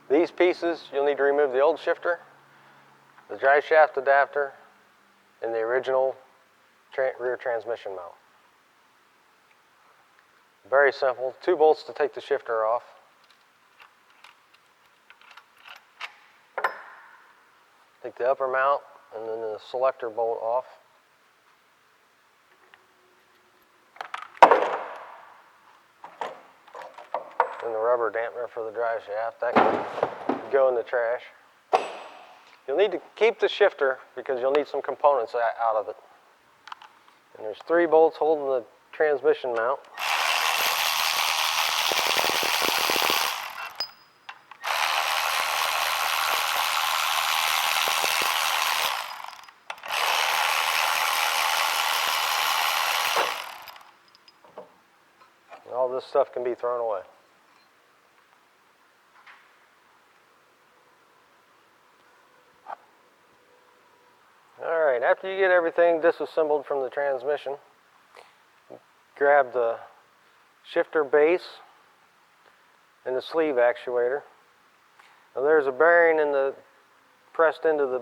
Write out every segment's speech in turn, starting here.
These pieces, you'll need to remove the old shifter, the drive shaft adapter, and the original rear transmission mount. Very simple. 2 bolts to take the shifter off. Take the upper mount and then the selector bolt off. And the rubber dampener for the drive shaft. That can go in the trash. You'll need to keep the shifter because you'll need some components out of it. And there's 3 bolts holding the transmission mount. And all this stuff can be thrown away. Alright, after you get everything disassembled from the transmission, grab the shifter base and the sleeve actuator. Now there's a bearing pressed into the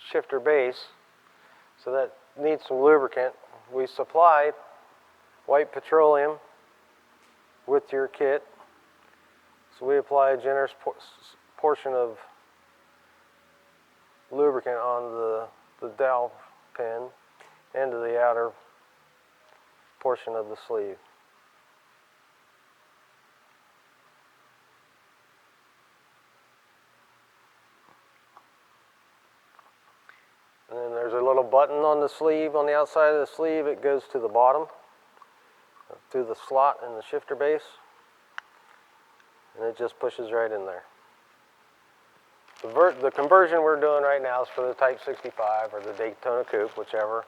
shifter base, so that needs some lubricant. We supplied white petroleum with your kit, so we apply a generous portion of lubricant on the dowel pin and to the outer portion of the sleeve. And then there's a little button on the sleeve, on the outside of the sleeve. It goes to the bottom, through the slot in the shifter base, and it just pushes right in there. The conversion we're doing right now is for the Type 65 or the Daytona Coupe, whichever.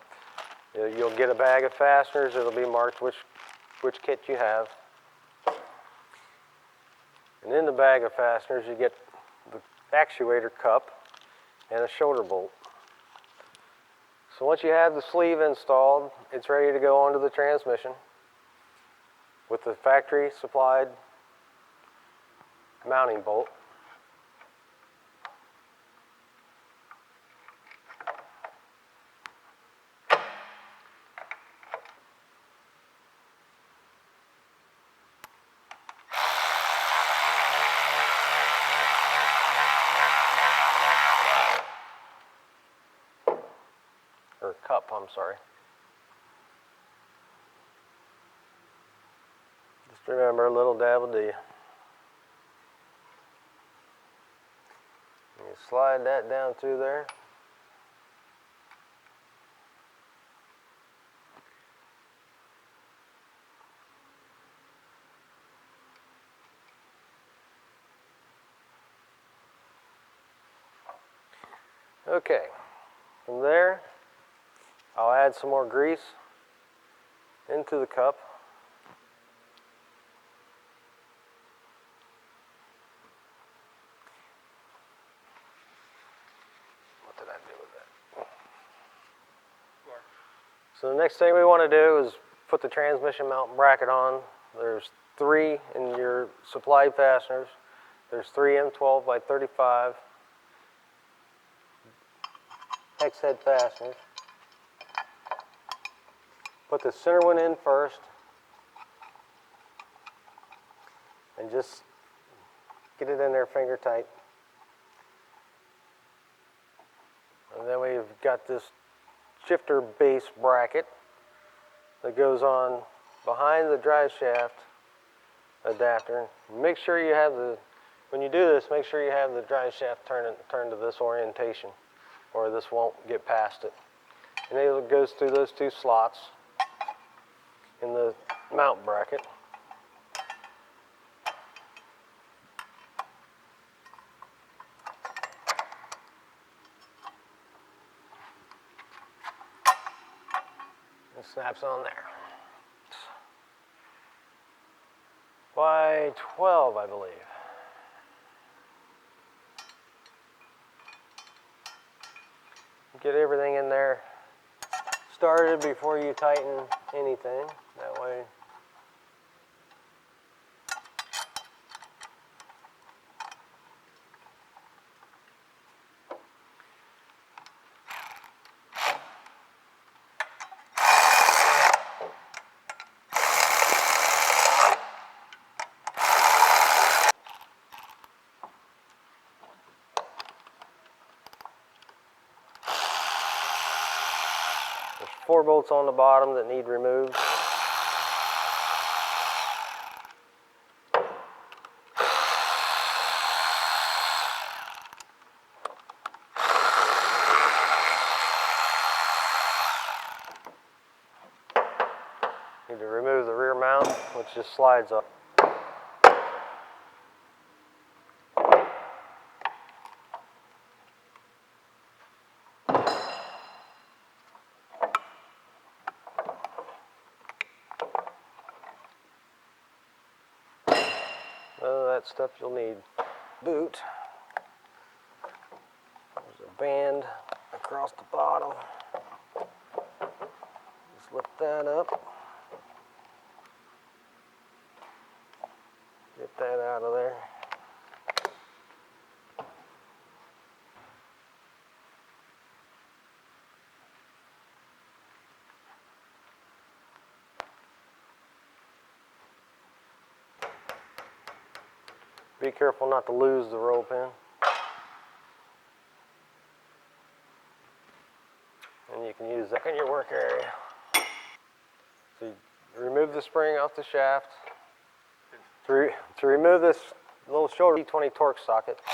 You'll get a bag of fasteners. It'll be marked which kit you have. And in the bag of fasteners, you get the actuator cup and a shoulder bolt. So once you have the sleeve installed, it's ready to go onto the transmission with the factory supplied mounting bolt. Or cup, I'm sorry. Just remember, a little dab will do you. You slide that down through there. Okay, from there, I'll add some more grease into the cup. What did I do with that? So the next thing we want to do is put the transmission mount bracket on. There's 3 in your supplied fasteners. There's 3 M12 by 35 hex head fasteners. Put the center one in first and just get it in there finger tight. And then we've got this shifter base bracket that goes on behind the drive shaft adapter. Make sure you have when you do this, make sure you have the drive shaft turned to this orientation, or this won't get past it. And it goes through those 2 slots in the mount bracket. It snaps on there. By 12, I believe. Get everything in there started before you tighten anything. That way 4 bolts on the bottom that need removed. Need to remove the rear mount, which just slides up. That stuff you'll need. Boot. There's a band across the bottom. Just lift that up. Get that out of there. Be careful not to lose the roll pin. And you can use that in your work area. So you remove the spring off the shaft. To remove this little shoulder E20 torque socket. I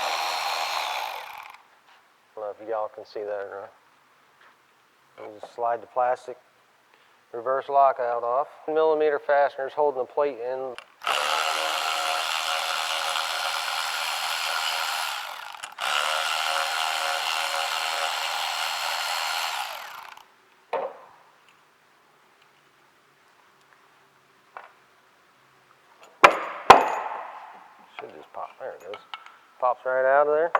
don't know if y'all can see that or not. And just slide the plastic reverse lockout off. 1mm fasteners holding the plate in. Should just pop. There it goes. Pops right out of there.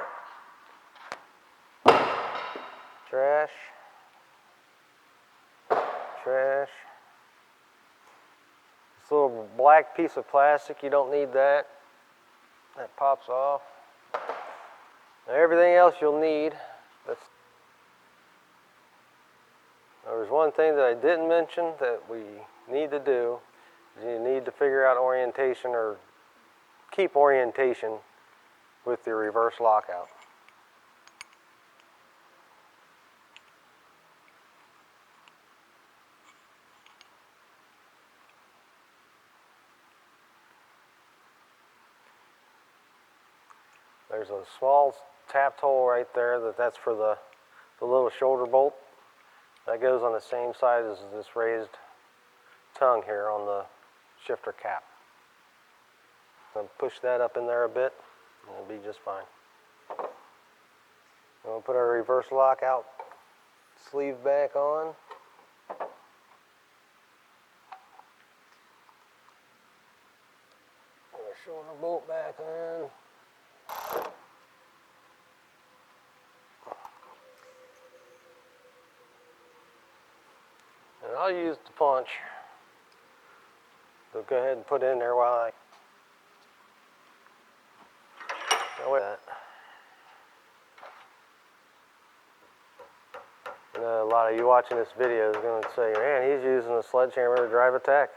Trash. Trash. This little black piece of plastic, you don't need that. That pops off. Now everything else you'll need. There's one thing that I didn't mention that we need to do. Is you need to figure out orientation or keep orientation with your reverse lockout. There's a small tapped hole right there that's for the little shoulder bolt. That goes on the same side as this raised tongue here on the shifter cap. So push that up in there a bit, and it'll be just fine. We'll put our reverse lockout sleeve back on. Put our shoulder bolt back in. And I'll use the punch. So go ahead and put in there while I go with that. I know a lot of you watching this video is going to say, man, he's using a sledgehammer to drive a tech.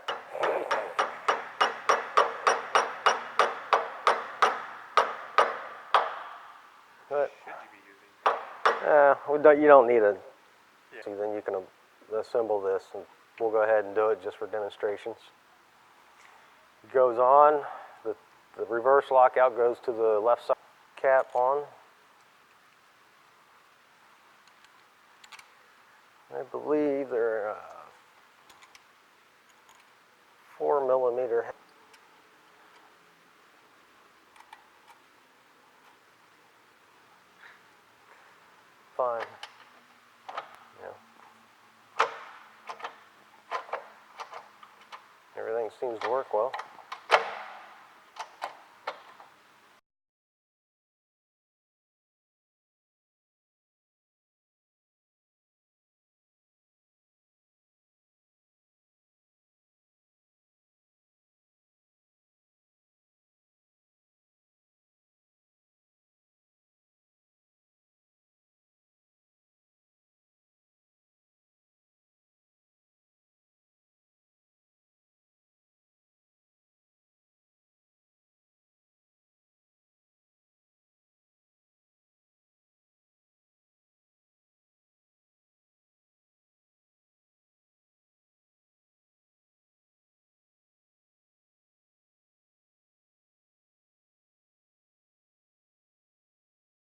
But you don't need a. Yeah. So then you can assemble this, and we'll go ahead and do it just for demonstrations. It goes on. The reverse lockout goes to the left side cap on. I believe they're 4mm. Fine. Yeah. Everything seems to work well.